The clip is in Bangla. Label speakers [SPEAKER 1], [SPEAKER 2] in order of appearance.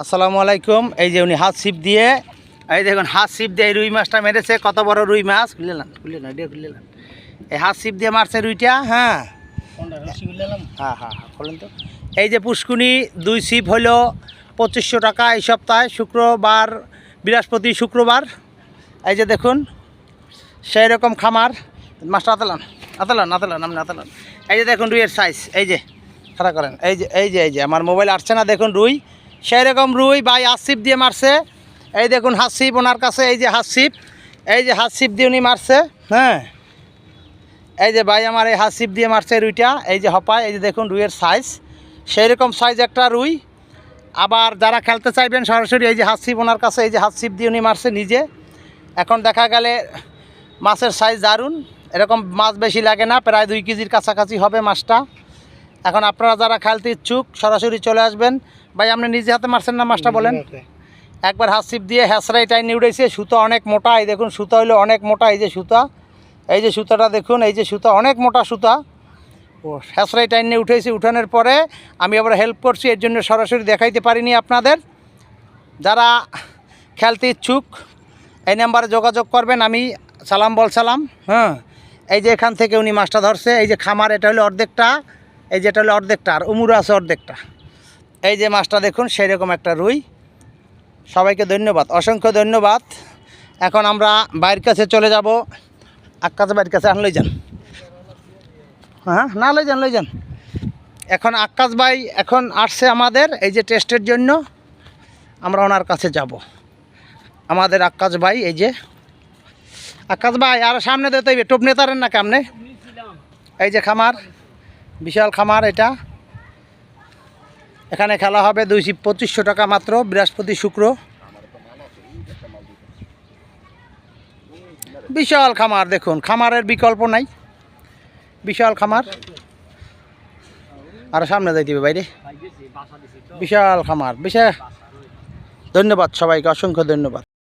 [SPEAKER 1] আসসালামু আলাইকুম। এই যে উনি হাত ছিপ দিয়ে, এই দেখুন হাত ছিপ দিয়ে রুই মাছটা মেরেছে। কত বড় রুই মাছ! খুলে নেন। এই হাত ছিপ দিয়ে মারছে রুইটা। হ্যাঁ হ্যাঁ হ্যাঁ হ্যাঁ বলেন তো। এই যে পুষ্কুনি 2 ছিপ হলো 2500 টাকা এই সপ্তাহে, শুক্রবার, বৃহস্পতি, শুক্রবার। এই যে দেখুন সেই রকম খামার। মাছটা আতালান আপনি আতালান। এই যে দেখুন রুইয়ের সাইজ, এই যে খাড়া করেন। এই যে আমার মোবাইল আসছে না, দেখুন রুই, সেই রকম রুই ভাই হাত ছিপ দিয়ে মারছে। এই দেখুন হাত ছিপ ওনার কাছে, এই যে হাত ছিপ, এই যে হাত ছিপ দিয়ে উনি মারছে। হ্যাঁ এই যে ভাই আমার এই হাত ছিপ দিয়ে মারছে রুইটা, এই যে হপায়। এই যে দেখুন রুইয়ের সাইজ, সেই রকম সাইজ একটা রুই। আবার যারা খেলতে চাইবেন সরাসরি, এই যে হাত ছিপ ওনার কাছে, এই যে হাত ছিপ দিয়ে উনি মারছে নিজে। এখন দেখা গেলে মাছের সাইজ দারুণ, এরকম মাছ বেশি লাগে না, প্রায় 2 কেজির কাছাকাছি হবে মাছটা। এখন আপনারা যারা খেলতে ইচ্ছুক সরাসরি চলে আসবেন। ভাই আপনি নিজে হাতে মারছেন না মাছটা, বলেন? একবার হাত ছিপ দিয়ে হ্যাঁচড়াই টাইনে উঠেছে। সুতো অনেক মোটা, এই দেখুন সুতো হলো অনেক মোটা। এই যে সুতা, এই যে সুতাটা দেখুন, এই যে সুতা অনেক মোটা সুতা। ও হ্যাঁচড়াই টাইনে উঠেছে। উঠানোর পরে আমি আবার হেল্প করছি, এর জন্য সরাসরি দেখাইতে পারিনি আপনাদের। যারা খেলতে ইচ্ছুক এই নাম্বারে যোগাযোগ করবেন, আমি সালাম বলছিলাম। হ্যাঁ এই যে এখান থেকে উনি মাছটা ধরছে। এই যে খামার, এটা হলো অর্ধেকটা, এই যেটা হলো অর্ধেকটা, আর উমুরা আছে অর্ধেকটা। এই যে মাছটা দেখুন সেই রকম একটা রুই। সবাইকে ধন্যবাদ, অসংখ্য ধন্যবাদ। এখন আমরা বাইরের কাছে চলে যাব। আক্কাস বাইরের কাছে লই যান। হ্যাঁ না লই যান। এখন আক্কাস ভাই এখন আসছে আমাদের এই যে টেস্টের জন্য, আমরা ওনার কাছে যাব। আমাদের আক্কাস ভাই, এই যে আক্কাস ভাই আর সামনে দিতে হইবে, টোপ নেতারেন না কেমনে? এই যে খামার, বিশাল খামার এটা। এখানে খেলা হবে 2500 টাকা মাত্র, বৃহস্পতি শুক্র। বিশাল খামার দেখুন, খামারের বিকল্প নাই, বিশাল খামার। আর সামনে যাই দিবে বাইরে, বিশাল খামার। বিশাল ধন্যবাদ সবাইকে, অসংখ্য ধন্যবাদ।